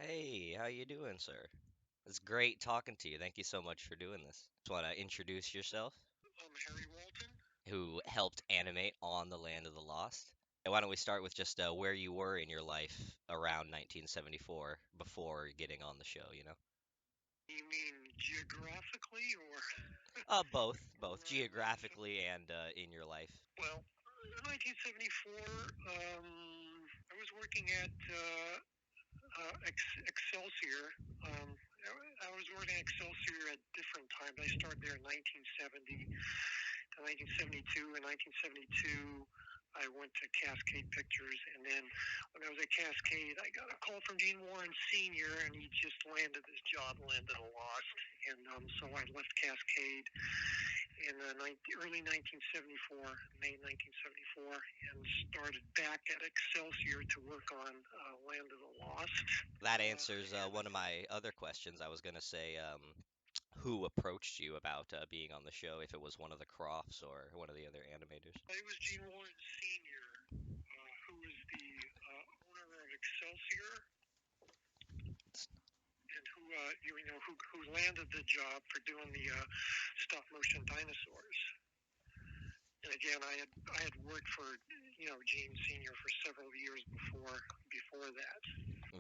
Hey, how you doing, sir? It's great talking to you. Thank you so much for doing this. Just want to introduce yourself, I'm Harry Walton. who helped animate on the Land of the Lost. And why don't we start with just where you were in your life around 1974 before getting on the show, you know? You mean geographically or Both where I was? geographically and in your life. Well, in 1974, I was working at Excelsior. Um, I was working at Excelsior at different times. I started there in 1970 to 1972. In 1972, I went to Cascade Pictures, and then when I was at Cascade, I got a call from Gene Warren Sr., and he just landed this job, landed a Lost, and so I left Cascade in early 1974, May 1974, and started back at Excelsior to work on Land of the Lost. That answers And one of my other questions. I was going to say, who approached you about being on the show, if it was one of the Crofts or one of the other animators? it was Gene Warren Sr., who was the owner of Excelsior, and who landed the job for doing the stop motion dinosaurs. And again, I had worked for Gene Senior for several years before that.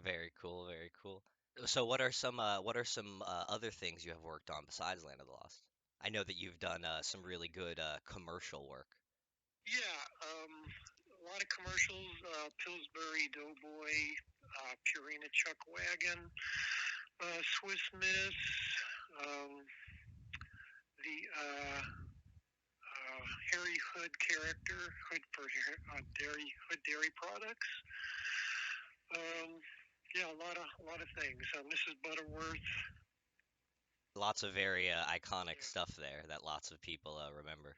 Very cool, very cool. So what are some other things you have worked on besides Land of the Lost? I know that you've done some really good commercial work. Yeah, a lot of commercials: Pillsbury Doughboy, Purina Chuck Wagon, Swiss Miss, um, the Harry Hood character, Hood for Dairy Products. Um, yeah, a lot of things. Mrs. Butterworth. Lots of very iconic Yeah, stuff there that lots of people remember.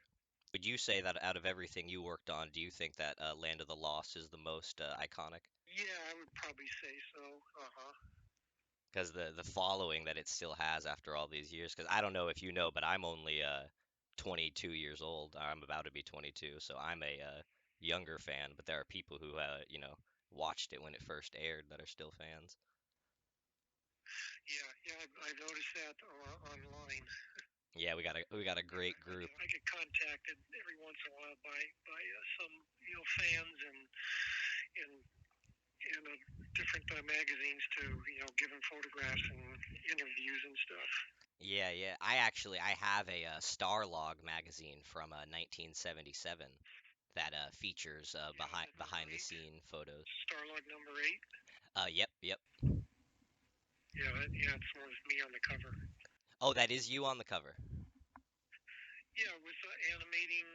Would you say that out of everything you worked on, do you think that Land of the Lost is the most iconic? yeah, I would probably say so. Uh huh. Because the following that it still has after all these years. Because I don't know if you know, but I'm only 22 years old. I'm about to be 22, so I'm a younger fan. But there are people who watched it when it first aired that are still fans. Yeah, yeah, I've noticed that online. Yeah, we got a Yeah, great group. I get contacted every once in a while by some fans and different magazines to give them photographs and interviews and stuff. Yeah, yeah. I have a Starlog magazine from 1977 that features Yeah, is behind that number behind the eight? scene photos. Starlog number eight. Yep, yep. Yeah, yeah, it's one with me on the cover. Oh, that is you on the cover. Yeah, with animating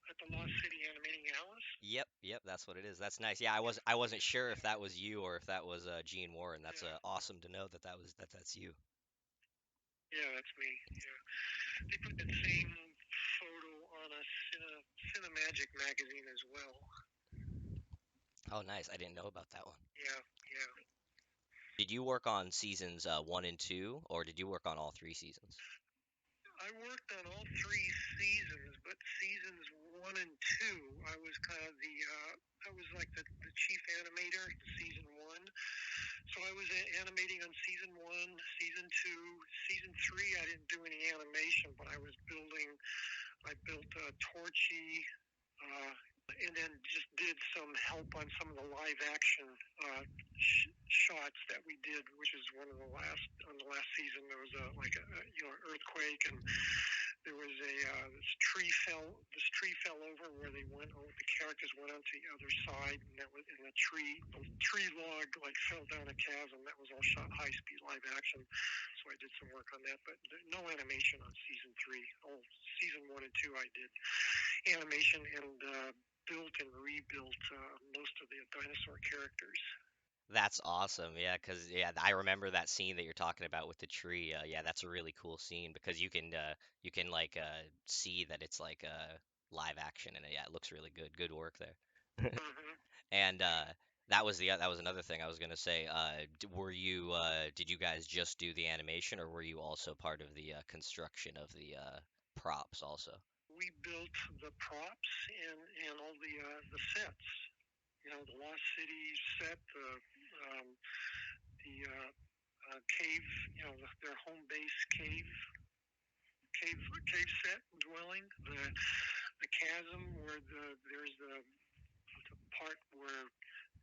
at the Lost City animating Alice. Yep, yep, that's what it is. That's nice. Yeah, I wasn't sure if that was you or if that was Gene Warren. That's Yeah, awesome to know that's you. yeah, that's me. Yeah, they put that same photo on a Cinemagic magazine as well. Oh, nice. I didn't know about that one. Yeah, yeah. Did you work on seasons one and two, or did you work on all three seasons? I worked on all three seasons, but seasons one and two, I was kind of I was like the chief animator in season one. So I was animating on season one, season two, season three. I didn't do any animation, but I built Torchy, uh, and then just did some help on some of the live action shots that we did, which is one of the last on the last season. There was a earthquake, and there was this tree fell over where the characters went onto the other side, and that was in the tree log like fell down a chasm. That was all shot high speed live action. So I did some work on that, but no animation on season three. Oh, season one and two I did animation and built and rebuilt most of the dinosaur characters. That's awesome. Yeah, because yeah, I remember that scene that you're talking about with the tree. Yeah, that's a really cool scene because you can like see that it's like live action and yeah, it looks really good. Good work there. Mm-hmm. And that was another thing I was gonna say. Did you guys just do the animation or were you also part of the construction of the props also? We built the props and all the sets. The Lost City set, the cave, their home base cave set dwelling, the chasm where there's the part where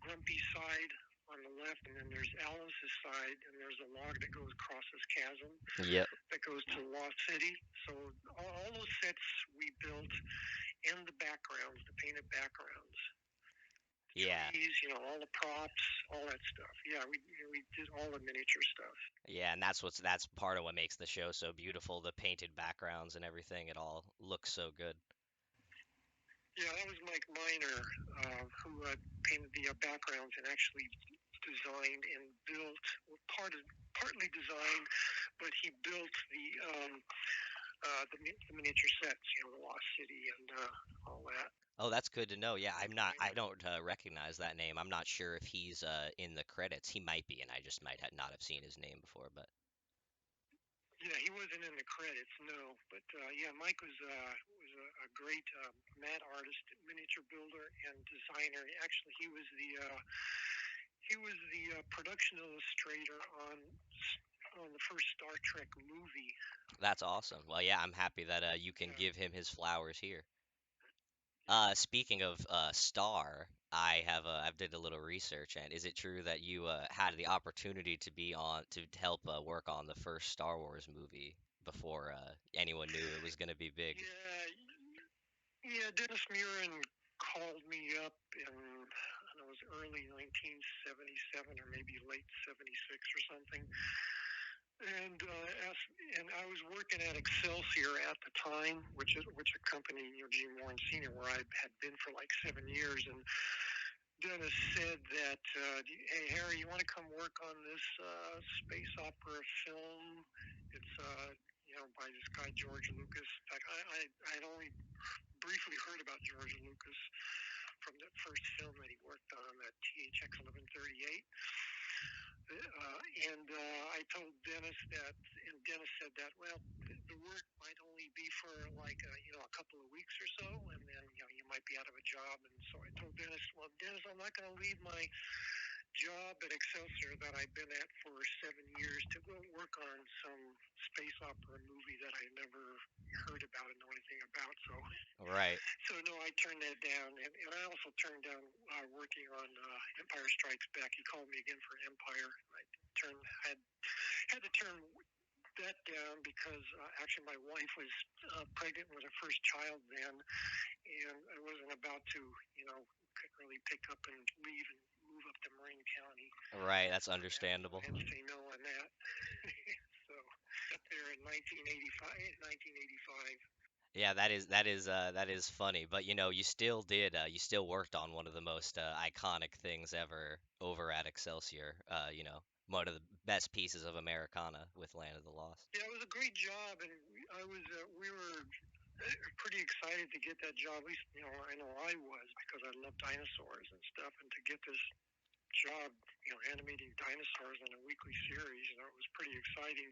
Grumpy's side on the left, and then there's Alice's side, and there's a log that goes across this chasm Yep. that goes to Lost City. So all those sets we built, and the backgrounds, the painted backgrounds, Yeah. trees, all the props, all that stuff. Yeah, we did all the miniature stuff. Yeah, and that's part of what makes the show so beautiful, the painted backgrounds and everything. It all looks so good. Yeah, that was Mike Miner, who painted the backgrounds and actually designed and built, well, partly designed, but he built the miniature sets, the Lost City and all that. Oh, that's good to know. Yeah, Mike I Miner. don't recognize that name. I'm not sure if he's in the credits. He might be, and I just might not have seen his name before, but Yeah, he wasn't in the credits, no. But yeah, Mike was a great mat artist, miniature builder, and designer. Actually, he was the production illustrator on the first Star Trek movie. that's awesome. Well, yeah, I'm happy that you can Yeah, give him his flowers here. yeah. Speaking of Star, I've did a little research, and is it true that you had the opportunity to be on to help work on the first Star Wars movie before anyone knew it was going to be big? Yeah, yeah. Dennis Murin called me up in, I don't know, it was early 1977 or maybe late '76 or something, and I was working at Excelsior at the time, which a company, Gene Warren Senior, where I had been for like 7 years, and Dennis said that, hey Harry, you want to come work on this space opera film? It's by this guy George Lucas. In fact, I'd only briefly heard about George Lucas from that first film that he worked on, that THX 1138. I told Dennis that, and Dennis said that, well, the work might only be for like a couple of weeks or so, and then you might be out of a job. And so I told Dennis, well, Dennis, I'm not going to leave my job at Excelsior that I've been at for 7 years to go work on some space opera movie that I never heard about and know anything about. Right. So no, I turned that down, and I also turned down working on Empire Strikes Back. He called me again for Empire. I turned had to turn that down because actually my wife was pregnant with her first child then, and I wasn't about to, couldn't really pick up and leave and move up to Marin County Right, that's for that. So I understandable. had to say no on that. So up there in 1985. Yeah, that is funny, but you still you still worked on one of the most iconic things ever over at Excelsior. One of the best pieces of Americana with Land of the Lost. Yeah, it was a great job, and we were pretty excited to get that job. At least, I know I was, because I love dinosaurs and stuff, and to get this job, animating dinosaurs in a weekly series, it was pretty exciting.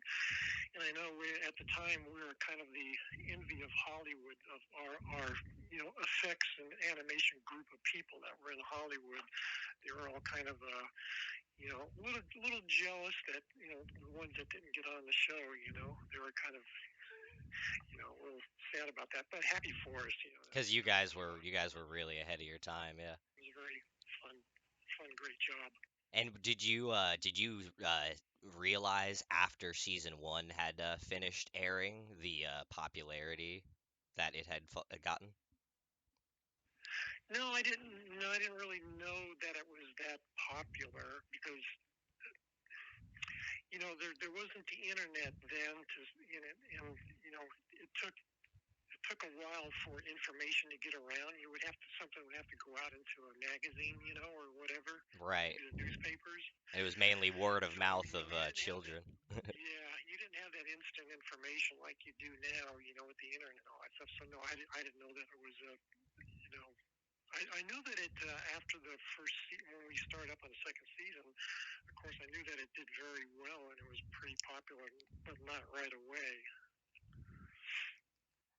And I know at the time we were kind of the envy of Hollywood, of our effects and animation group of people that were in Hollywood. They were all kind of a little jealous that the ones that didn't get on the show. They were kind of a little sad about that, but happy for us. That Because that was you guys were really ahead of your time, yeah. was a very fun, great job. And did you realize after season one had finished airing the popularity that it had gotten? No, I didn't. No, I didn't really know that it was that popular because there wasn't the internet then to and it took a while for information to get around. Something would have to go out into a magazine, or whatever, Right. maybe the newspapers. It was mainly word of So mouth of you didn't have that. children. Yeah, you didn't have that instant information like you do now, with the internet and all that stuff. So no, I didn't know that it was you know, I knew that it after the first when we started up on the second season. Of course, I knew that it did very well and it was pretty popular, but not right away.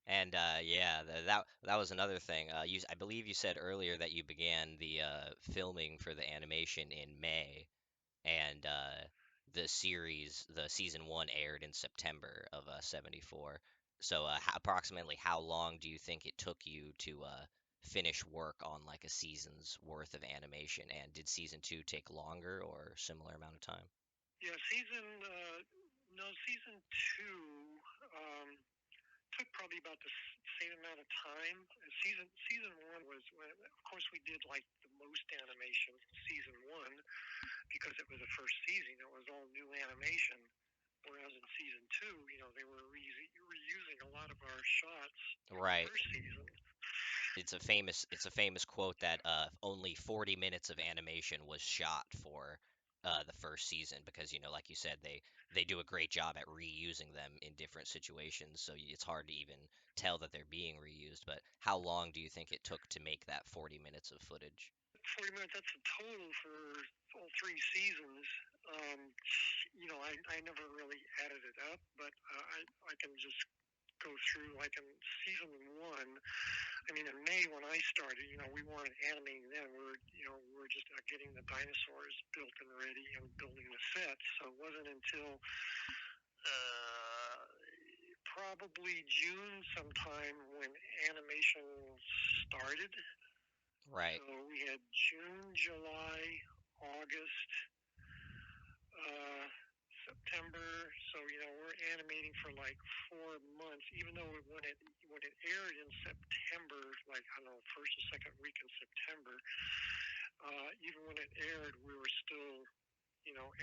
And yeah, that was another thing. I believe you said earlier that you began the filming for the animation in May, and the series, the season one aired in September of '74. So, approximately how long do you think it took you to finish work on like a season's worth of animation? And did season two take longer or similar amount of time? Yeah, no, season two um, took probably about the same amount of time. Season one was, of course, we did like the most animation in season one because it was the first season. It was all new animation. Whereas in season two, they were reusing a lot of our shots from the Right. first season. It's a famous quote that only 40 minutes of animation was shot for the first season because like you said they do a great job at reusing them in different situations, so it's hard to even tell that they're being reused. But how long do you think it took to make that 40 minutes of footage? 40 minutes, that's the total for all three seasons. Um, I never really added it up, but I can just go through like in season one. I mean, in May when I started, we weren't animating then. We were just getting the dinosaurs built and ready and building the sets. So it wasn't until probably June sometime when animation started. Right. So we had June, July, August, uh, September. So we're animating for like 4 months. Even though when it aired in September, like I don't know, first or second week in September, even when it aired, we were still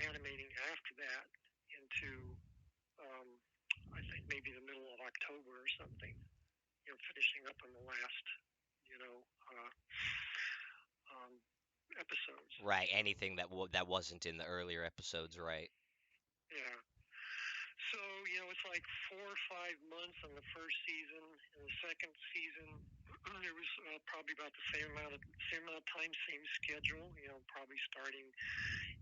animating after that into um, I think maybe the middle of October or something. Finishing up on the last you know uh, um, episodes. Right, So anything that wasn't in the earlier episodes, right? yeah. So, it's like 4 or 5 months on the first season. In the second season, there was probably about the same amount of time, same schedule. Probably starting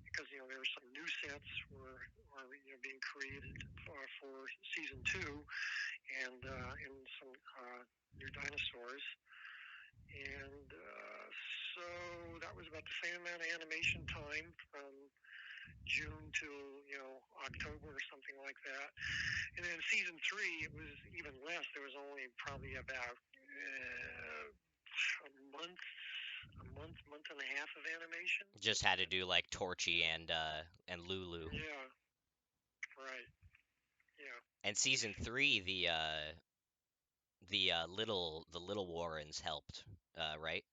because there were some new sets were being created for season two, and some new dinosaurs. And so that was about the same amount of animation time from June to October or something like that. And then season three, it was even less. There was only probably about a month, month and a half of animation. Just had to do like Torchy and Lulu. Yeah, right. Yeah. And season three, the little Warrens helped, right?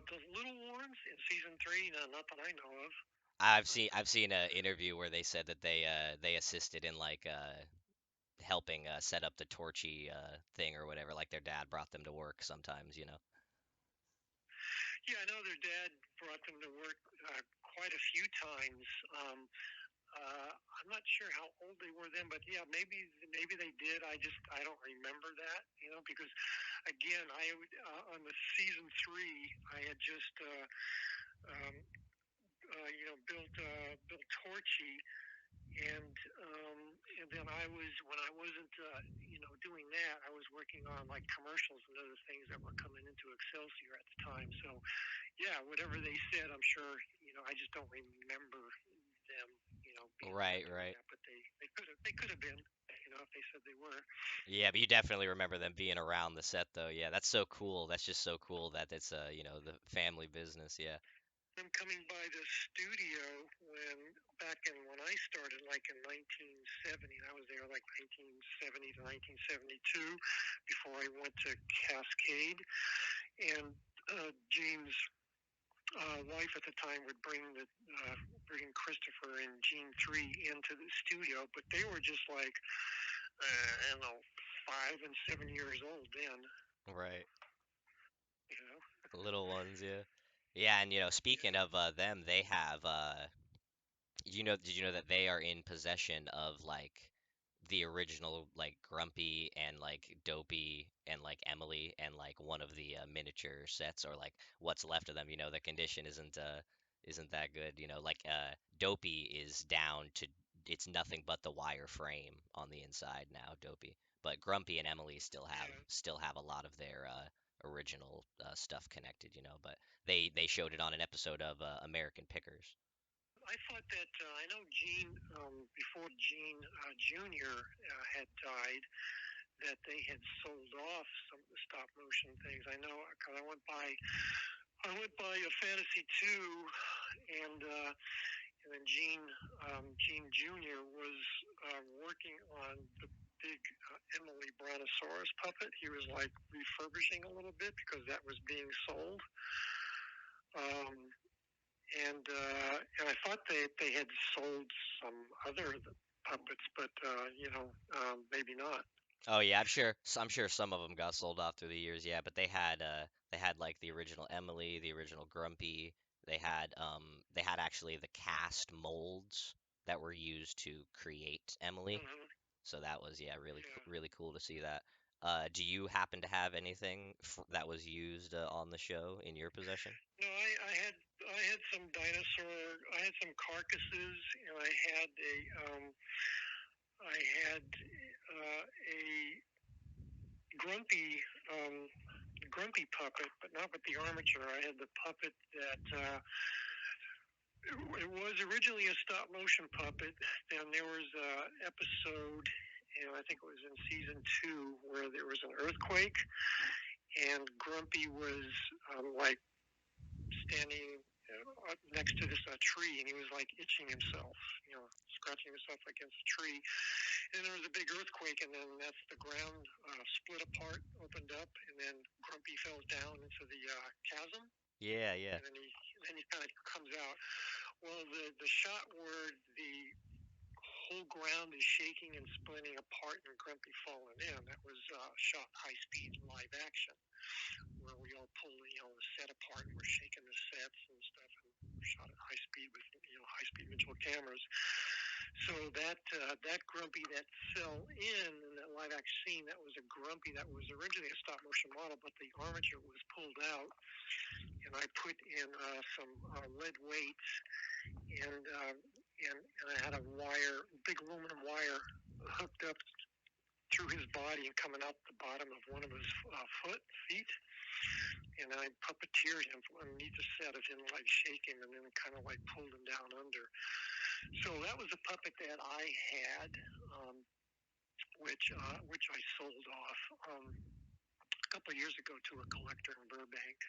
The little ones in season three, no, not that I know of. I've seen an interview where they said that they assisted in like helping set up the Torchy thing or whatever. Like their dad brought them to work sometimes. Yeah, I know their dad brought them to work quite a few times. Um, I'm not sure how old they were then, but yeah, maybe they did. I don't remember that, because again, on the season three, I had just um, built Torchy, and and then when I wasn't doing that, I was working on like commercials and other things that were coming into Excelsior at the time. So yeah, whatever they said, I'm sure I just don't remember them being Right, doing right. that, but they could have been if they said they were. Yeah, but you definitely remember them being around the set though. Yeah, that's so cool. That's just so cool that it's the family business. Yeah. Them coming by the studio when I started, like in 1970. I was there like 1970 to 1972 before I went to Cascade. And James' wife at the time would bring Christopher and Gene 3 into the studio, but they were just like I don't know, 5 and 7 years old then. Right. You know, Little ones, yeah. Yeah, and speaking yeah. of them, they have did you know that they are in possession of like the original like Grumpy and like Dopey and like Emily and like one of the miniature sets or like what's left of them. The condition isn't that good. Like Dopey is down to it's nothing but the wire frame on the inside now, Dopey. But Grumpy and Emily still have Yeah. still have a lot of their original stuff connected. But they showed it on an episode of American Pickers. I thought that I know Gene before Gene Jr. Had died, that they had sold off some of the stop motion things. I know because I went by a Fantasy 2, and then Gene Jr. was working on the big Emily Brontosaurus puppet. He was like refurbishing a little bit because that was being sold. Um, and I thought they had sold some other puppets, but maybe not. Oh yeah, I'm sure some of them got sold off through the years. Yeah, but they had like the original Emily, the original Grumpy. They had actually the cast molds that were used to create Emily. Hmm. So that was, yeah, really Yeah. really cool to see that. Do you happen to have anything that was used on the show in your possession? No, I had some dinosaur. I had some carcasses, and I had a grumpy um, grumpy puppet, but not with the armature. I had the puppet that it was originally a stop motion puppet. Then there was a episode, and I think it was in season 2, where there was an earthquake, and Grumpy was like standing next to this tree, and he was like itching himself, scratching himself against a tree. And there was a big earthquake, and then the ground split apart, opened up, and then Grumpy fell down into the chasm, Yeah, yeah. and then he kind of comes out. Well, the shot where the whole ground is shaking and splitting apart and Grumpy falling in, that was shot high speed live action, where we all pull the set apart and we're shaking the sets and stuff, and shot at high speed with high speed digital cameras. So that Grumpy that fell in that live action scene, that was a Grumpy that was originally a stop motion model, but the armature was pulled out, and I put in some lead weights, and I had a wire, big aluminum wire, hooked up through his body and coming out the bottom of one of his feet, and I puppeteered him from underneath the set of him, like shaking, and then kind of like pulled him down under. So that was a puppet that I had, um, which I sold off a couple of years ago to a collector in Burbank.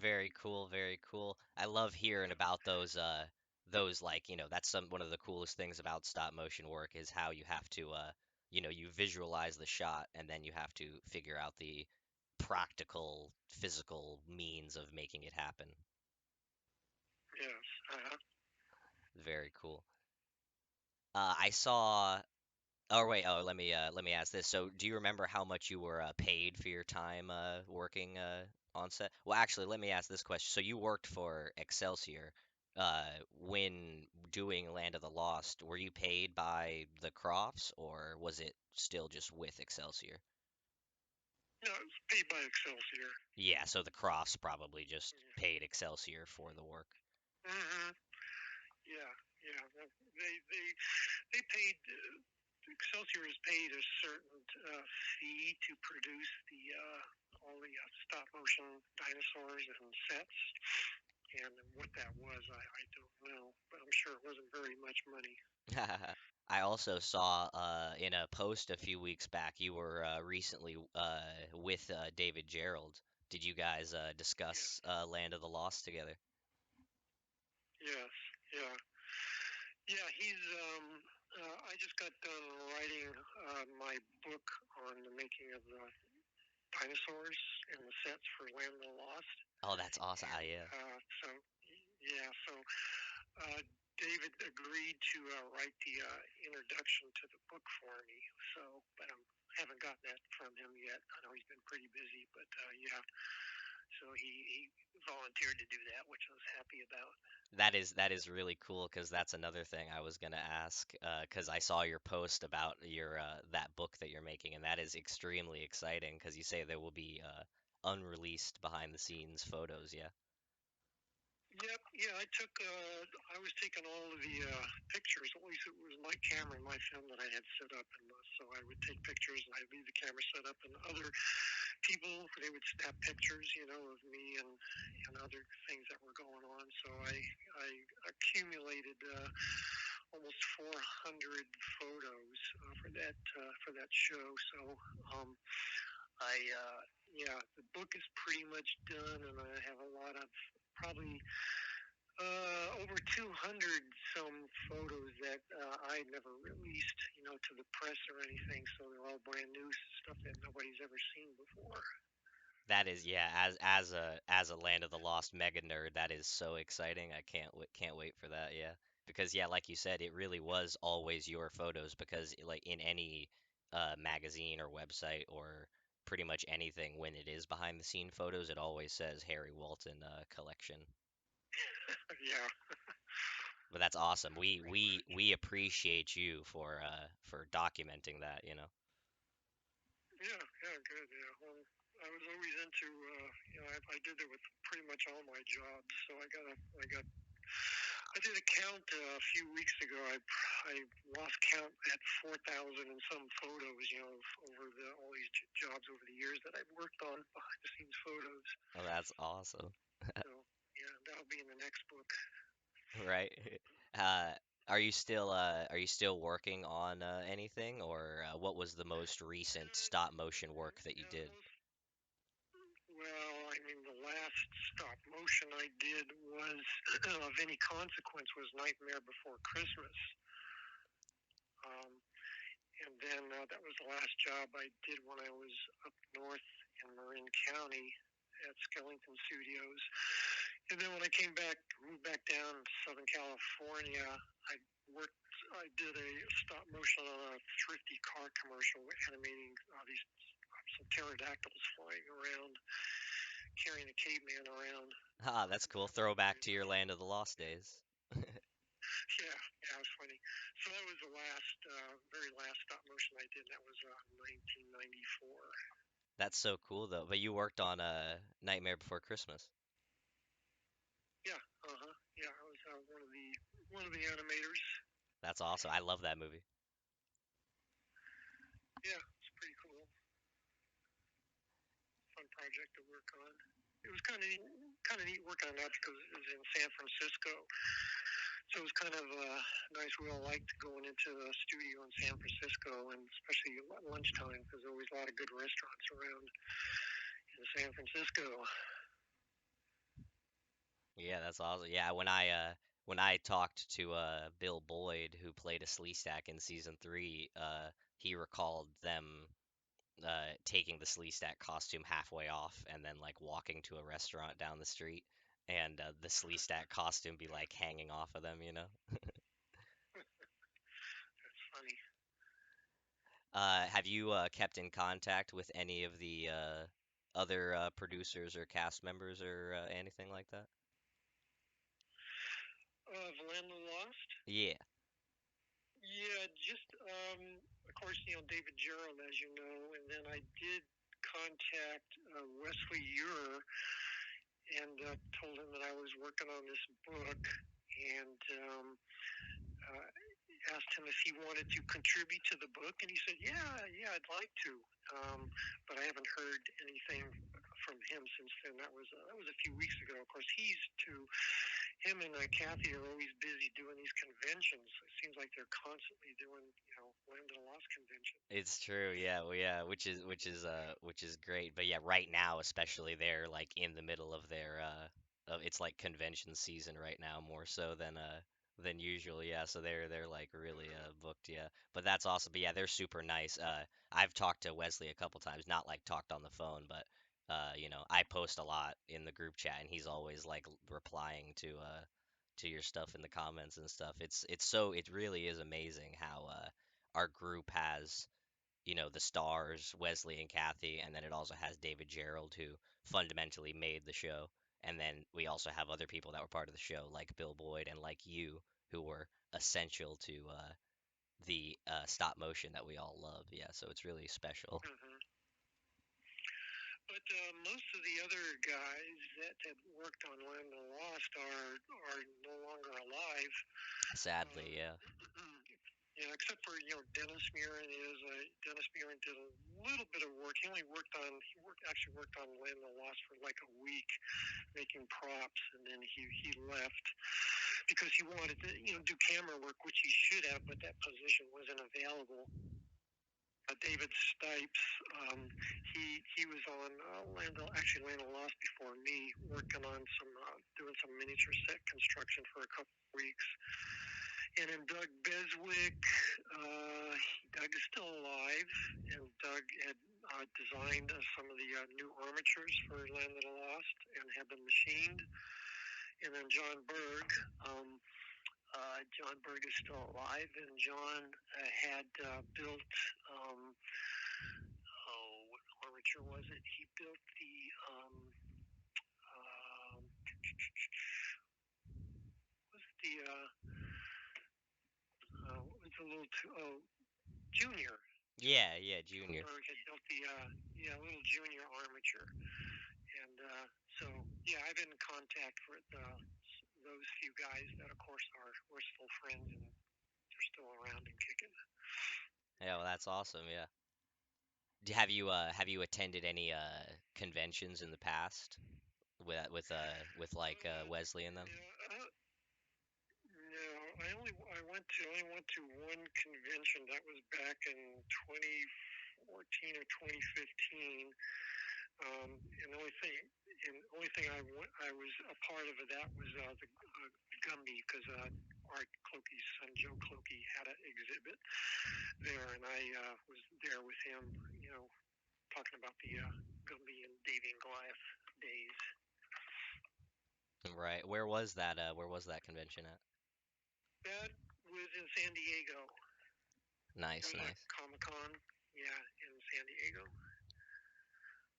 Very cool, very cool. I love hearing Yeah, about those, like, that's one of the coolest things about stop motion work is how you have to you visualize the shot and then you have to figure out the practical physical means of making it happen. yes. Very cool. I saw Oh wait, let me ask this. So, do you remember how much you were paid for your time working on set? Well, actually, let me ask this question. So, you worked for Excelsior when doing Land of the Lost. Were you paid by the Crofts, or was it still just with Excelsior? No, it was paid by Excelsior. Yeah, so the Crofts probably just paid Excelsior for the work. Yeah. Hmm. Yeah, yeah. They paid. Excelsior is paid a certain fee to produce all the stop motion dinosaurs and sets, and what that was, I don't know, but I'm sure it wasn't very much money. I also saw in a post a few weeks back you were recently with David Gerrold. Did you guys Yeah. discuss Land of the Lost together? Yes. Yeah. Yeah. He's. I just got done writing my book on the making of the dinosaurs and the sets for Land of the Lost, Oh, that's awesome. Ah, and yeah. so yeah. So uh, David agreed to write the introduction to the book for me. So, but I haven't gotten that from him yet. I know he's been pretty busy, but yeah. So he volunteered to do that, which I was happy about. That is really cool because that's another thing I was gonna ask because I saw your post about your that book that you're making and that is extremely exciting because you say there will be unreleased behind the scenes photos, yeah. Yep, yeah, I was taking all of the pictures. At least it was my camera and my film that I had set up, and so I would take pictures and I'd leave the camera set up, and other people they would snap pictures, of me and other things that were going on. So I accumulated almost 400 photos for that show. So um, I yeah, the book is pretty much done, and I have a lot of probably over 200 some photos that I never released, to the press or anything. So they're all brand new stuff that nobody's ever seen before. That is, yeah, as a Land of the Lost mega nerd, that is so exciting. I can't wait for that, yeah. Because yeah, like you said, it really was always your photos because like in any magazine or website or pretty much anything when it is behind the scene photos, it always says Harry Walton collection. Yeah, But that's awesome. We pretty we much. we appreciate you for documenting that, you know. Yeah, yeah, good. Yeah, well, I was always into, I did it with pretty much all my jobs. So I did a count a few weeks ago. I lost count at 4,000 and some photos, over all these jobs over the years that I've worked on behind the scenes photos. Oh, that's awesome. So yeah, that'll be in the next book. Right? Are you still working on anything, or what was the most recent stop motion work that you Yeah, the did? most well, I mean, the last stop motion I did was of any consequence was Nightmare Before Christmas. Um, and then that was the last job I did when I was up north in Marin County at Skellington Studios. And then when I came back, moved back down to Southern California, I worked. I did a stop motion on a thrifty car commercial, animating these some pterodactyls flying around, carrying a caveman around. Ah, that's And cool. that was Throwback pretty to your funny. Land of the Lost days. Yeah, yeah, it was funny. So that was the very last stop motion I did. And that was 1994. That's so cool though. But you worked on Nightmare Before Christmas. Yeah, yeah. I was one of the animators. That's awesome. I love that movie. Yeah, it's pretty cool. Fun project to work on. It was kind of neat working on that because it was in San Francisco. So it was kind of nice. We all liked going into the studio in San Francisco, and especially at lunchtime because there was always a lot of good restaurants around in San Francisco. Yeah, that's awesome. Yeah, when I talked to Bill Boyd, who played a Sleestak in season three, he recalled them taking the Sleestak costume halfway off and then like walking to a restaurant down the street and the Sleestak costume be like hanging off of them, you know? That's funny. Have you kept in contact with any of the other producers or cast members or anything like that? Land of the Lost. Yeah. Yeah, just of course David Gerrold, as you know, and then I did contact Wesley Ure and told him that I was working on this book, and uh, asked him if he wanted to contribute to the book, and he said, "Yeah, yeah, I'd like to," but I haven't heard anything from him since then. That was a few weeks ago. Of course, him and Kathy are always busy doing these conventions. It seems like they're constantly doing, Land of the Lost conventions. It's true, yeah, well, yeah, which is great. But yeah, right now especially they're like in the middle of their it's like convention season right now more so than usual, yeah. So they're like really Uh-huh. booked, yeah. But that's awesome. But yeah, they're super nice. I've talked to Wesley a couple times, not like talked on the phone, but I post a lot in the group chat and he's always like replying to your stuff in the comments and stuff. It really is amazing how our group has the stars, Wesley and Kathy, and then it also has David Gerrold, who fundamentally made the show. And then we also have other people that were part of the show, like Bill Boyd and like you, who were essential to the stop motion that we all love. Yeah, so it's really special. Hmm. But most of the other guys that had worked on Land of the Lost are no longer alive. Sadly, Um, yeah. yeah, except for Dennis Muren is Dennis Muren did a little bit of work. He only worked on actually worked on Land of the Lost for like a week making props, and then he left because he wanted to do camera work, which he should have, but that position wasn't available. David Stipes, he was on actually Land of the Lost before me, working on some doing some miniature set construction for a couple of weeks. And then Doug Beswick, Doug is still alive, and Doug had designed some of the new armatures for Land of the Lost and had them machined. And then John Berg is still alive, and John had built, what armature was it? He built the, was it what was the little, Junior. John Yeah, yeah, John Junior. Berg had built the, little Junior armature. And so, yeah, I've been in contact with those few guys that, of course, we're still friends and they're still around and kicking. Yeah, well, that's awesome. Yeah. Have you attended any conventions in the past with like Wesley and them? Yeah, no, I only went to one convention. That was back in 2014 or 2015. And the only thing I was a part of that was the Gumby because Art Clokey's son Joe Clokey had an exhibit there, and I was there with him, talking about the Gumby and Davy and Goliath days. Right. Where was that? Where was that convention at? That was in San Diego. It Nice, was a nice. Comic Con, yeah, in San Diego.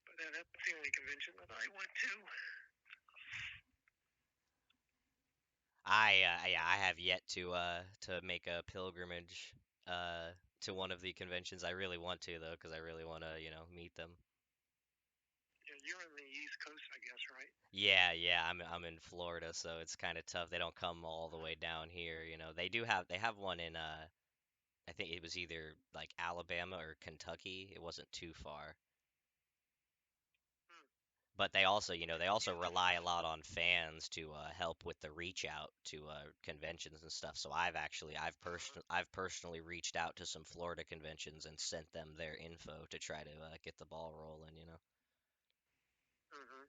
But that's the only convention that I went to. Yeah, I have yet to make a pilgrimage uh to one of the conventions. I really want to though, because I really want to, meet them. Yeah, you're on the East Coast, I guess, right? Yeah, yeah, I'm in Florida, so it's kind of tough. They don't come all the way down here, They have one in I think it was either like Alabama or Kentucky. It wasn't too far. Hmm. But they also Yeah, rely a lot on fans to help with the reach out to conventions and stuff. So uh, I've personally reached out to some Florida conventions and sent them their info to try to get the ball rolling. uh-huh.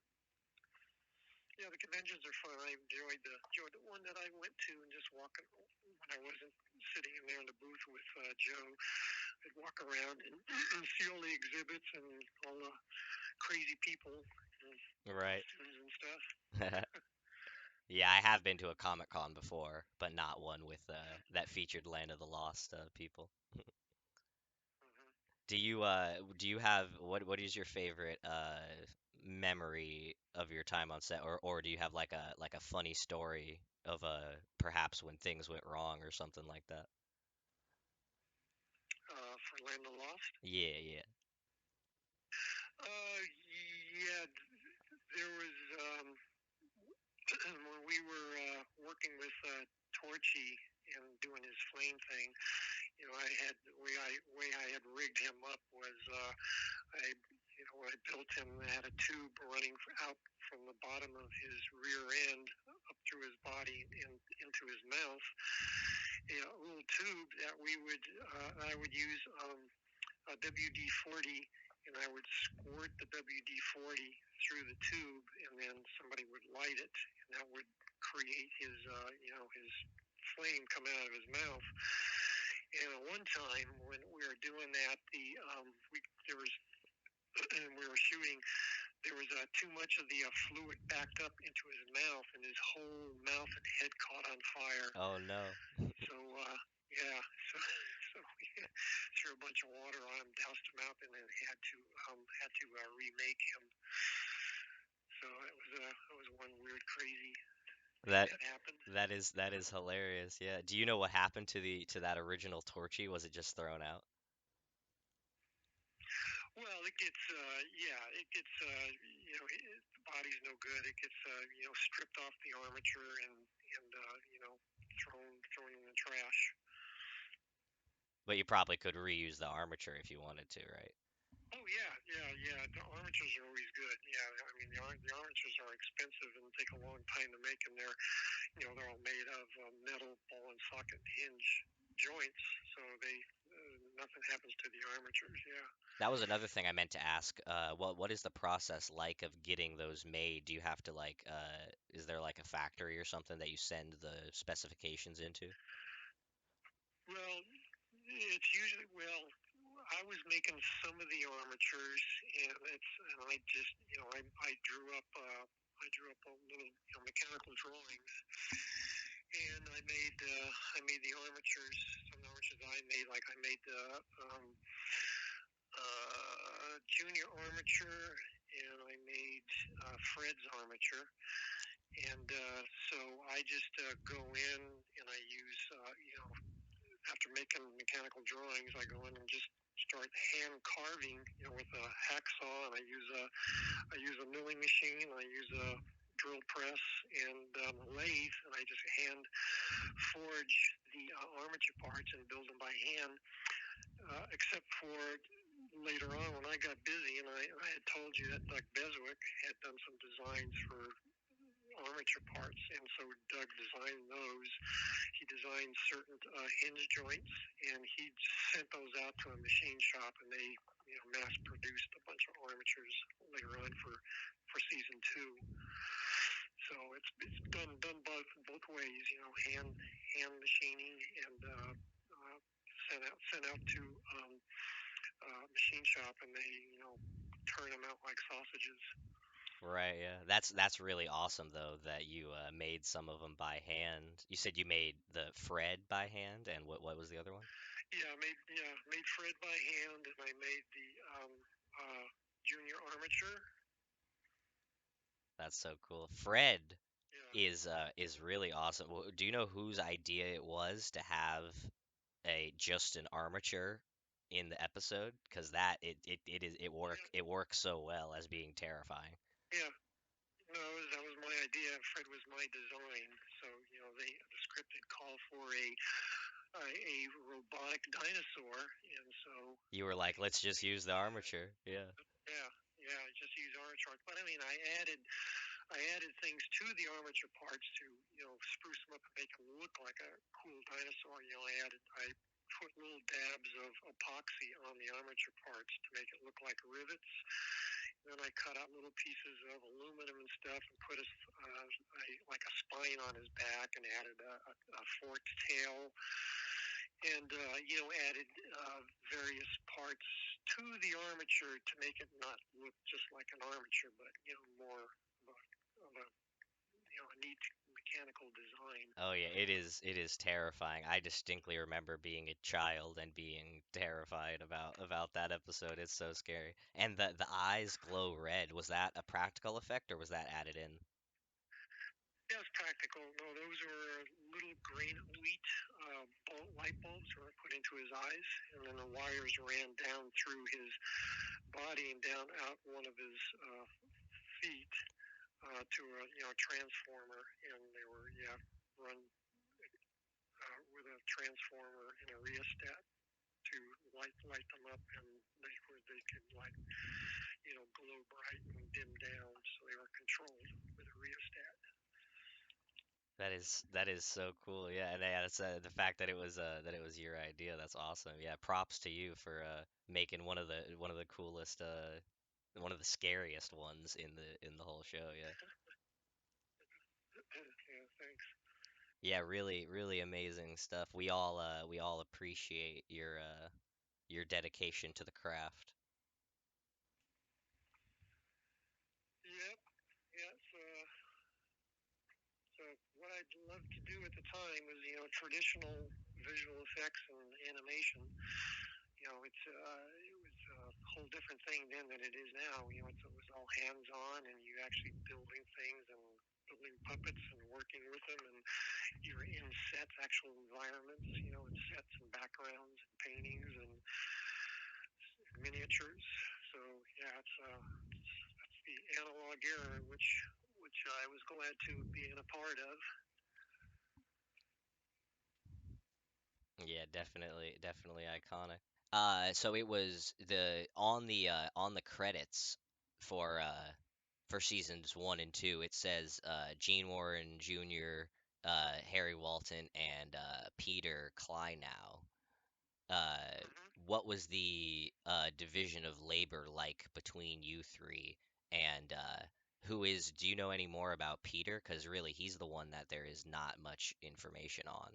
Yeah, the conventions are fun. I enjoyed the one that I went to, and just walking when I wasn't sitting in there in the booth with Joe. I'd walk around and see all the exhibits and all the crazy people and Right. costumes and stuff. Yeah, I have been to a Comic Con before, but not one with that featured Land of the Lost people. Uh-huh. Do you have what is your favorite memory of your time on set, or do you have like a funny story of perhaps when things went wrong or something like that? For Land of the Lost. Yeah, yeah. Yeah, there was when we were working with Torchy and doing his flame thing. I had the way I had rigged him up was when I built him, I had a tube running out from the bottom of his rear end up through his body and into his mouth. A little tube that I would use WD-40, and I would squirt the WD-40 through the tube, and then somebody would light it, and that would create his flame come out of his mouth. And one time when we were doing that, there was and we were shooting, there was too much of the fluid backed up into his mouth, and his whole mouth and head caught on fire. Oh no. So yeah, so so we threw a bunch of water on him, doused him up, and then had to remake him. So that was one weird crazy thing That that happened. that is hilarious. Yeah. Do you know what happened to that original Torchy? Was it just thrown out? Well, it gets, yeah, it gets, the body's no good. It gets, stripped off the armature and thrown in the trash. But you probably could reuse the armature if you wanted to, right? Oh yeah, yeah, yeah. The armatures are always good. Yeah, I mean the armatures are expensive and take a long time to make, and they're all made of metal ball and socket hinge joints, so they nothing happens to the armatures. Yeah. That was another thing I meant to ask. What is the process like of getting those made? Do you have to like, is there like a factory or something that you send the specifications into? Well, it's usually well. I was making some of the armatures, and I just I drew up a little mechanical drawings, and I made the armatures. Some armatures I made, like I made the junior armature, and I made Fred's armature. And so I just go in and I use, after making mechanical drawings, I go in and just start hand carving, with a hacksaw, and I use a milling machine, I use a drill press and a lathe, and I just hand forge the armature parts and build them by hand. Except for later on when I got busy, and I had told you that Doug Beswick had done some designs for armature parts, and so Doug designed those. He designed certain hinge joints, and he sent those out to a machine shop, and they mass produced a bunch of armatures later on for season two. So it's done both ways, hand machining and sent out to machine shop, and they turn them out like sausages. Right, yeah. That's really awesome though that you made some of them by hand. You said you made the Fred by hand, and what was the other one? Made Fred by hand, and I made the junior armature. That's so cool. Fred Yeah, is really awesome. Do you know whose idea it was to have a just an armature in the episode? Because that yeah, it works so well as being terrifying. yeah. No, that was my idea. Fred was my design. So the script had called for a robotic dinosaur, and so You were like, let's just use the yeah, armature. Yeah. yeah, yeah. I just used armature, but I mean, I added things to the armature parts to spruce them up and make them look like a cool dinosaur. I put little dabs of epoxy on the armature parts to make it look like rivets. Then I cut out little pieces of aluminum and stuff and put like a spine on his back and added a forked tail and added various parts to the armature to make it not look just like an armature, but more of a a neat mechanical design. Oh yeah, it is terrifying. I distinctly remember being a child and being terrified about that episode. It's so scary. And the eyes glow red. Was that a practical effect or was that added in? Yeah, it's practical. No, those were little grain of wheat light bulbs were put into his eyes, and then the wires ran down through his body and down out one of his feet to a transformer, and they were run with a transformer and a rheostat to light them up, and they could glow bright and dim down, so they were controlled with a rheostat. That is so cool. Yeah, and yeah, that's the fact that it was your idea. That's awesome. Yeah, props to you for making one of the coolest one of the scariest ones in the whole show. Yeah. Yeah, thanks. Yeah, really, really amazing stuff. We all appreciate your dedication to the craft. Yep. Yeah. So what I'd love to do at the time was traditional visual effects and animation. It was a whole different thing then than it is now. It was all hands on, and you actually building things and building puppets and working with them, and you were in sets, actual environments, and sets and backgrounds and paintings and miniatures. So yeah, that's the analog era, which I was glad to be in a part of. Yeah, definitely, definitely iconic. So it was the credits for seasons one and two. It says Gene Warren Jr., Harry Walton, and Peter Kleinow. Uh, Mm-hmm. what was the division of labor like between you three? And who is? Do you know any more about Peter? Because really, he's the one that there is not much information on.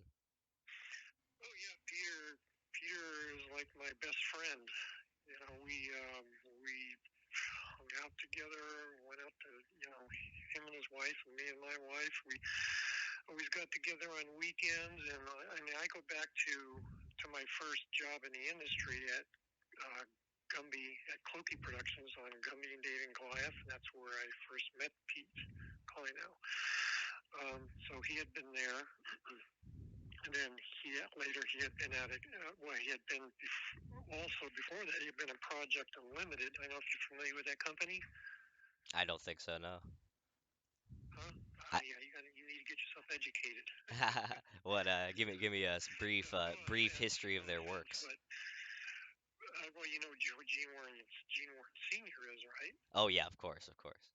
Oh yeah, Peter is like my best friend. You know, we hung out together, went out to him and his wife and me and my wife. We always got together on weekends, and I mean I go back to my first job in the industry at uh, Gumby at Clokey Productions on Gumby and David and Goliath, and that's where I first met Pete Kleinow. So he had been there, and then later he had been at it. Well, he had been also before that he had been in Project Unlimited. I don't know if you're familiar with that company. I don't think so, no. Huh? I, Yeah, you need to get yourself educated. what? Give me a brief No brief offense, history of no their offense, works. but well, you know Gene Warren Senior is right. Oh yeah, of course, of course.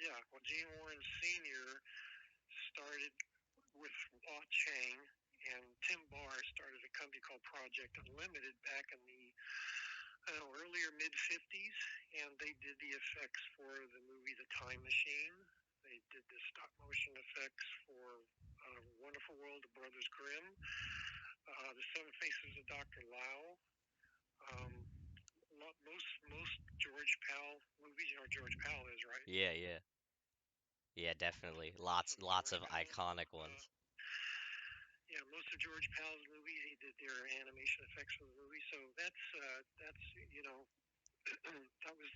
Yeah, well, Gene Warren Senior started with Wah Chang, and Tim Barr started a company called Project Unlimited back in the earlier mid '50s, and they did the effects for the movie The Time Machine. They did the stop motion effects for Wonderful World of Brothers Grimm, The Seven Faces of Dr. Lao. Um, most George Pal movies, you know George Pal is right. Yeah, yeah, yeah, definitely. Some Lots George of Pal. iconic ones. Yeah, most of George Pal's movies, he did their animation effects for the movie. So that's that was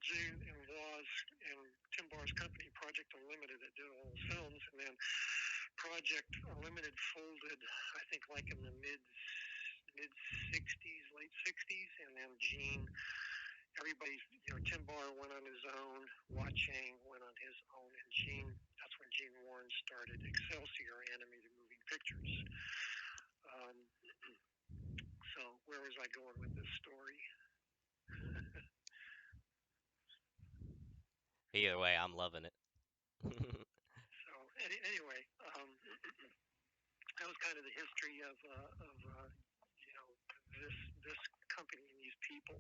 Gene and Waz and Tim Barr's company, Project Unlimited, that did all the films, and then Project Unlimited folded, I think, like in the mid '60s, late '60s, and then Gene. Everybody, Tim Barr went on his own, Wah Chang went on his own, and Gene. That's when Gene Warren started Excelsior Animated Moving Pictures. Um, so where was I going with this story? Either way, I'm loving it. So anyway, that was kind of the history of this this company and these people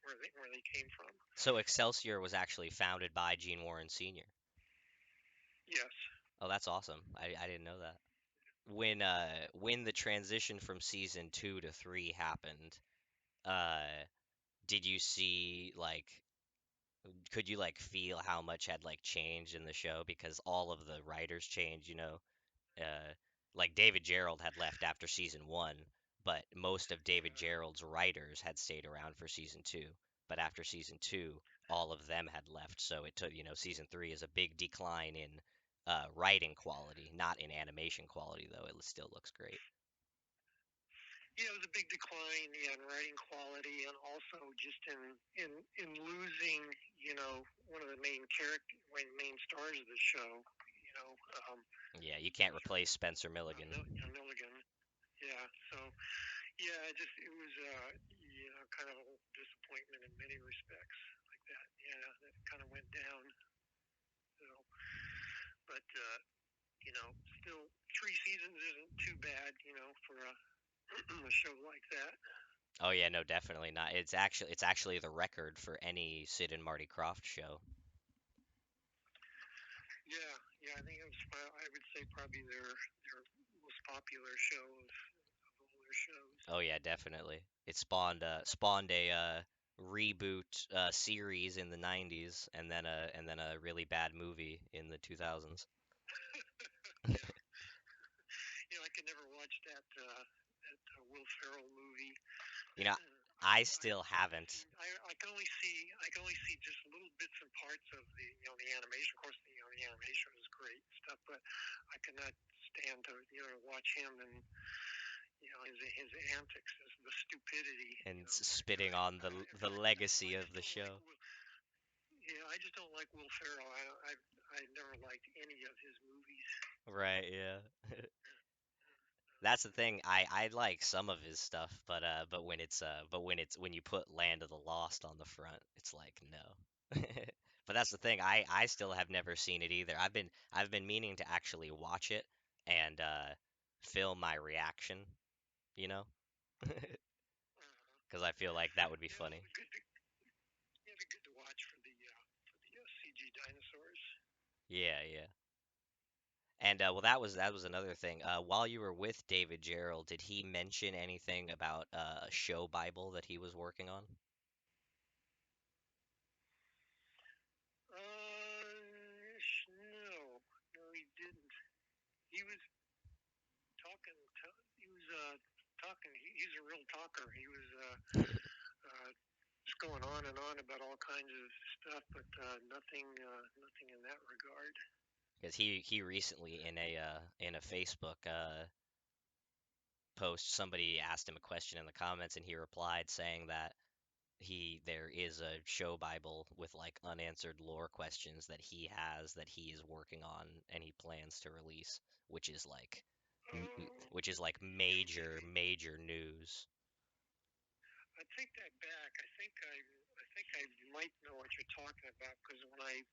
where they came from. So Excelsior was actually founded by Gene Warren Sr. Yes. Oh, that's awesome. I didn't know that. When the transition from season two to three happened, uh, did you see like could you like feel how much had like changed in the show because all of the writers changed, uh, like David Gerrold had left after season one, but most of David Uh, Gerrold's writers had stayed around for season two. But after season two, all of them had left, so it took, season three is a big decline in writing quality, not in animation quality, though it still looks great. yeah, it was a big decline in writing quality, and also just in losing, one of the main stars of the show. Yeah, you can't Mr. replace Spencer Milligan. Milligan. Yeah. So yeah, it was kind of a disappointment in many respects like that. Yeah, that kind of went down. So, but still 3 seasons isn't too bad, for a show like that. Oh yeah, no, definitely not. It's actually the record for any Sid and Marty Krofft show. Yeah, yeah, I think it was. I would say probably their most popular show of all their shows. Oh yeah, definitely. It spawned a reboot series in the 90s and then a really bad movie in the 2000s. Yeah, I could never watch that Will Ferrell movie. You know, I still haven't. I can only see just little bits and parts of the animation. Of course, the animation is great stuff, but I could not stand to watch him and his antics, the stupidity. And spitting on In the fact, legacy I of just the don't like show. Will. Yeah, I just don't like Will Ferrell. I never liked any of his movies. Right, yeah. That's the thing. I like some of his stuff, but when you put Land of the Lost on the front, it's like no. But that's the thing. I still have never seen it either. I've been meaning to actually watch it and film my reaction, you know? Uh, Because I feel like that would be yeah, it'll funny. be good. It'll be good to watch for the CG dinosaurs. Yeah, yeah. And well, that was another thing. While you were with David Gerrold, did he mention anything about a show Bible that he was working on? No, no, he didn't. He was talking. He was talking. He's a real talker. He was just going on and on about all kinds of stuff, but nothing in that regard. Because he recently in a Facebook post, somebody asked him a question in the comments, and he replied saying that there is a show Bible with like unanswered lore questions that he has that he is working on and he plans to release, which is like Oh, which is like major news. I take that back. I think I might know what you're talking about because when I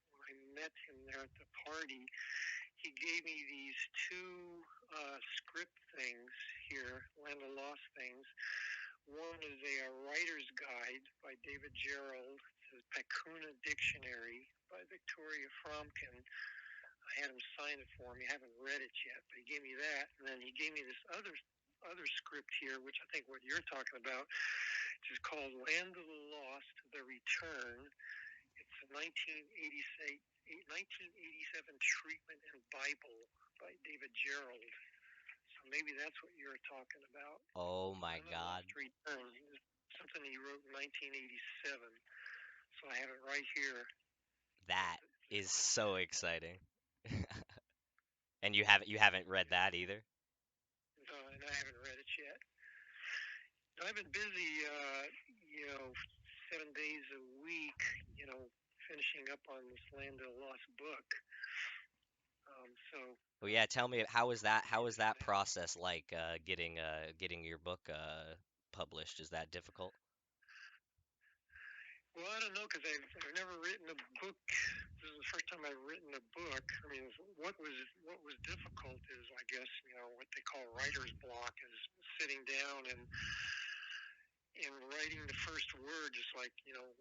met him there at the party, he gave me these two script things here, Land of Lost things. One is a writer's guide by David Gerrold. It's a Pacuna Dictionary by Victoria Fromkin. I had him sign it for me. I haven't read it yet, but he gave me that, and then he gave me this other script here, which I think what you're talking about, which is called Land of the Lost: The Return. It's a 1987 treatment and Bible by David Gerrold. So maybe that's what you're talking about. Oh my Land of the God, Lost Return. Something he wrote in 1987. So I have it right here. that It's a is script. so exciting. And you haven't read that either? And I haven't read it yet. I've been busy, you know, 7 days a week, finishing up on this Land of the Lost book. So Well, yeah, tell me how is that finishing that. process like getting your book published? Is that difficult? Well, I don't know because I've never written a book. This is the first time I've written a book. I mean, what was difficult is, I guess, what they call writer's block is sitting down and writing the first word. Just like,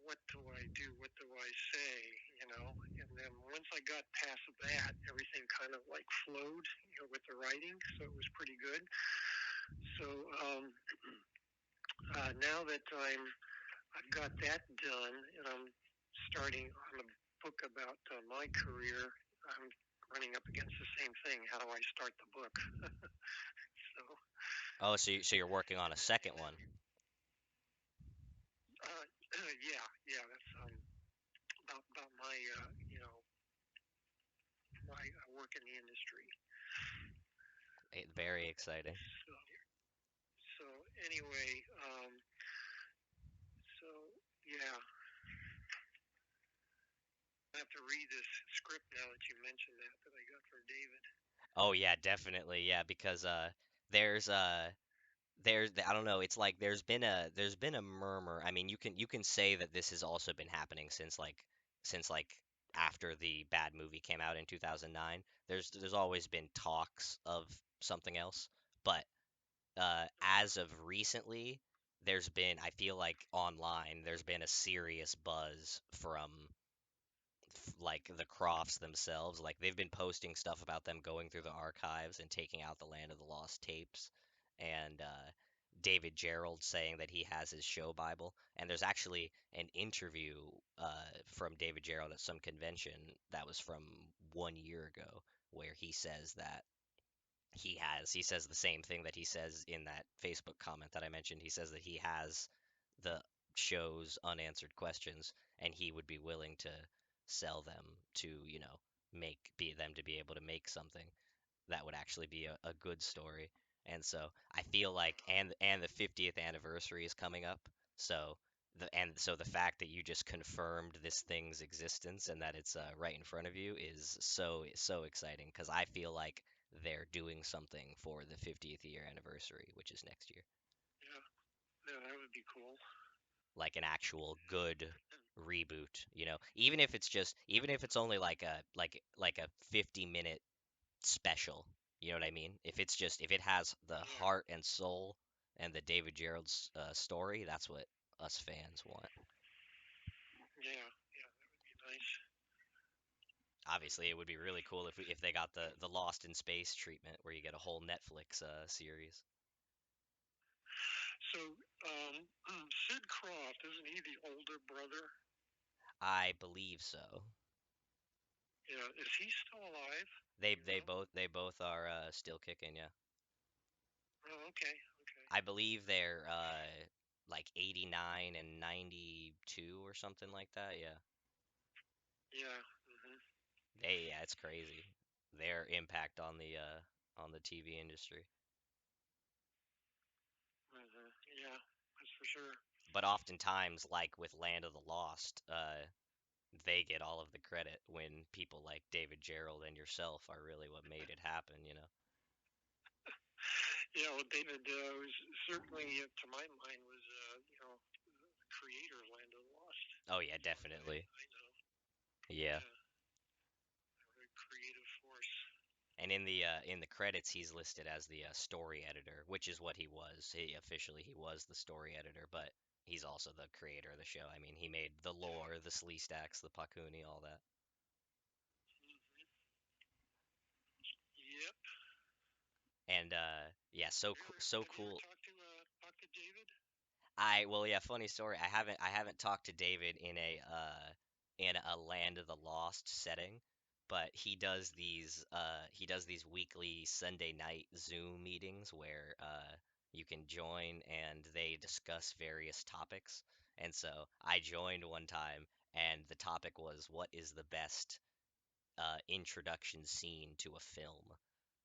what do I do? What do I say? And then once I got past that, everything kind of like flowed, with the writing. So it was pretty good. So now that I've got that done, and I'm starting on a book about my career. I'm running up against the same thing. How do I start the book? So, Oh, so you're working on a second and then, one. uh, yeah, that's about my, my work in the industry. Very exciting. So, so anyway, so yeah, I have to read this script now that you mentioned that I got for David. Oh yeah, definitely. Yeah, because there's I don't know, it's like there's been a murmur. I mean, you can say that this has also been happening since like after the bad movie came out in 2009. There's always been talks of something else, but as of recently, I feel like online, there's been a serious buzz from like the Crofts themselves. Like they've been posting stuff about them going through the archives and taking out the Land of the Lost tapes, and David Gerrold saying that he has his show Bible. And there's actually an interview from David Gerrold at some convention that was from 1 year ago, where he says that he says the same thing that he says in that Facebook comment that I mentioned. He says that he has the show's unanswered questions and he would be willing to sell them to, make be them to be able to make something that would actually be a good story. And so I feel like Uh-huh. and the 50th anniversary is coming up. So the fact that you just confirmed this thing's existence and that it's right in front of you is so exciting because I feel like they're doing something for the 50th year anniversary, which is next year. Yeah, yeah, that would be cool. Like an actual good reboot, even if it's only like a 50-minute special. You know what I mean? If it has the Yeah, heart and soul and the David Gerrold's story, that's what us fans want. yeah, yeah, that would be nice. Obviously, Hmm. it would be really cool if they got the Lost in Space treatment where you get a whole Netflix series. So, Sid Croft, isn't he the older brother? I believe so. Yeah, is he still alive? They You they know? both they both are still kicking, yeah. Oh, okay, okay. I believe they're like 89 and 92 or something like that, yeah. Yeah. Hmm. Yeah, it's crazy. Their impact on the TV industry. Hmm. Yeah, that's for sure. But oftentimes, like with Land of the Lost, they get all of the credit when people like David Gerrold and yourself are really what made it happen. Yeah, well, David was certainly, to my mind, was the creator of Land of the Lost, Oh yeah, as far as definitely. I know. Yeah. Yeah, a creative force. And in the credits, he's listed as the story editor, which is what he was. He was the story editor, but he's also the creator of the show. I mean, he made the Yeah. lore, the Slee Stacks, the Pakuni, all that. Hmm. Yep. And yeah, so Have you ever cool. talked to David? Well, yeah, funny story. I haven't talked to David in a Land of the Lost setting, but he does these weekly Sunday night Zoom meetings where you can join and they discuss various topics. And so I joined one time and the topic was what is the best introduction scene to a film.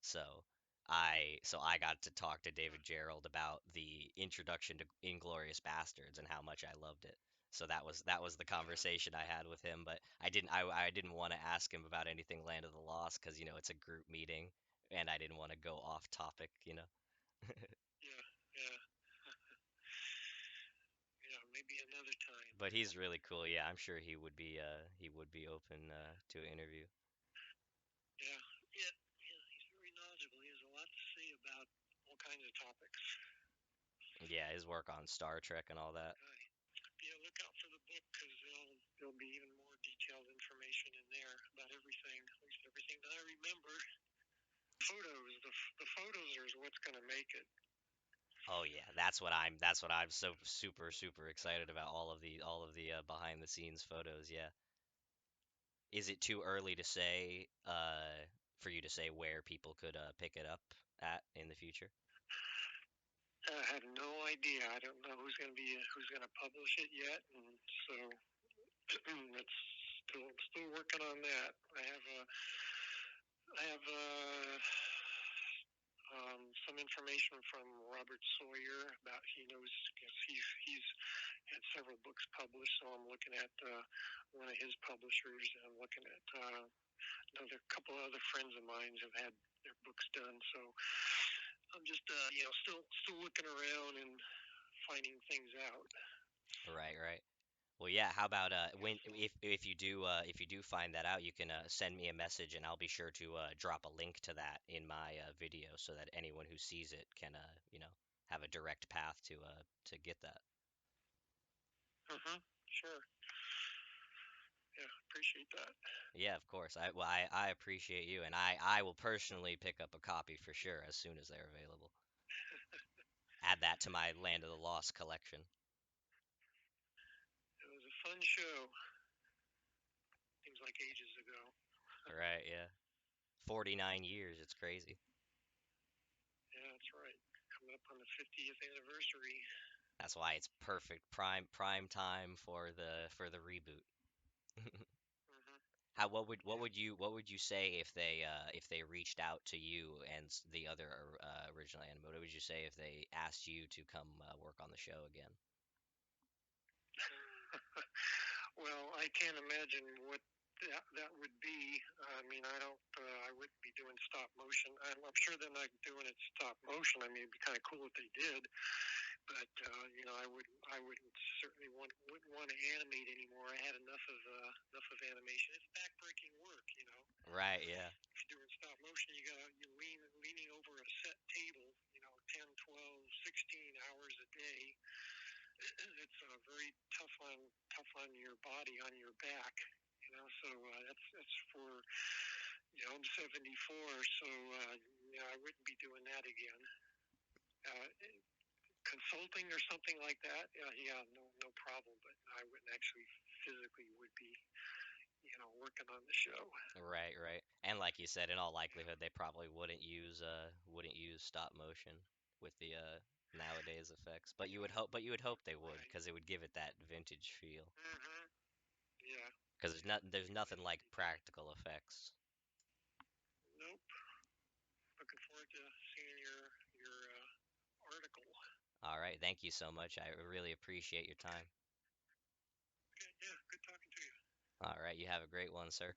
So I got to talk to David Gerrold about the introduction to Inglorious Bastards and how much I loved it. So that was the Uh-huh. conversation I had with him, but I didn't want to ask him about anything Land of the Lost because it's a group meeting and I didn't want to go off topic. Yeah. Yeah. Yeah. Maybe another time. But he's really cool. Yeah, I'm sure he would be open to an interview. Yeah. Yeah. Yeah. He's very knowledgeable. He has a lot to say about all kinds of topics. Yeah, his work on Star Trek and all that. Yeah. Look out for the book because there'll be even more detailed information in there about everything. At least everything that I remember. Photos. The photos are what's going to make it. Oh yeah, that's what I'm so super excited about all of the behind the scenes photos. Yeah. Is it too early to say for you to say where people could pick it up at in the future? I have no idea. I don't know who's going to publish it yet, and so it's still working on that. I have some information from Robert Sawyer about he knows because he's had several books published. So I'm looking at one of his publishers, and I'm looking at another couple of other friends of mine have had their books done. So I'm just still looking around and finding things out. Right, right. Well, yeah. How about Yeah, when so if you do find that out, you can send me a message and I'll be sure to drop a link to that in my video so that anyone who sees it can have a direct path to get that. sure. Yeah, appreciate that. Yeah, of course. I appreciate you, and I will personally pick up a copy for sure as soon as they're available. Add that to my Land of the Lost collection. It was a fun show. Seems like ages ago. Right, yeah. 49 years, it's crazy. Yeah, that's right. Coming up on the 50th anniversary. That's why it's perfect prime time for the reboot. Hmm. How what would you say if they reached out to you and the other original animator? What would you say if they asked you to come work on the show again? Well, I can't imagine what that would be. I mean, I wouldn't be doing stop motion. I'm sure they're not doing it stop motion. I mean, it'd be kind of cool if they did, but I wouldn't certainly wouldn't want to animate anymore. I had enough of animation. It's backbreaking work, you know. Right, yeah. If you're doing stop motion, you leaning over a set table, 10, 12, 16 hours a day. It's very tough on your body, on your back. So that's for I'm 74, so I wouldn't be doing that again. Uh, Consulting or something like that, yeah, no problem. But I wouldn't actually physically would be working on the show. Right, right. And like you said, in all likelihood, they probably wouldn't use stop motion with the nowadays effects. But you would hope they would, Right. because it would give it that vintage feel. Mm-hmm. Yeah. Because there's It would nothing like indeed. practical effects. Nope. Looking forward to seeing your article. All right, thank you so much. I really appreciate your Okay. time. Okay. Yeah. Good talking to you. All right, you have a great one, sir.